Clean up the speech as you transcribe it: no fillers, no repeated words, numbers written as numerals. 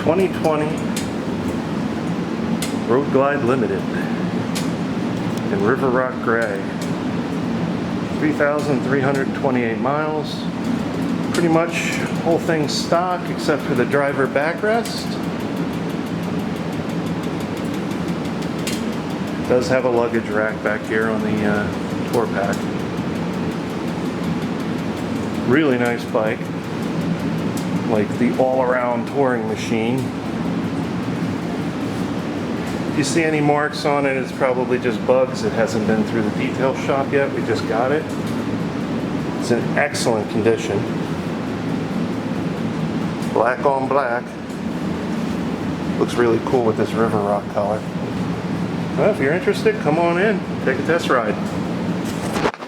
2020 Road Glide Limited in River Rock Gray. 3,328 miles. Pretty much whole thing stock except for the driver backrest. It does have a luggage rack back here on the tour pack. Really nice bike. Like the all-around touring machine. If you see any marks on it, it's probably just bugs. It hasn't been through the detail shop yet. We just got it. It's in excellent condition. Black on black. Looks really cool with this River Rock color. Well, if you're interested, come on in. Take a test ride.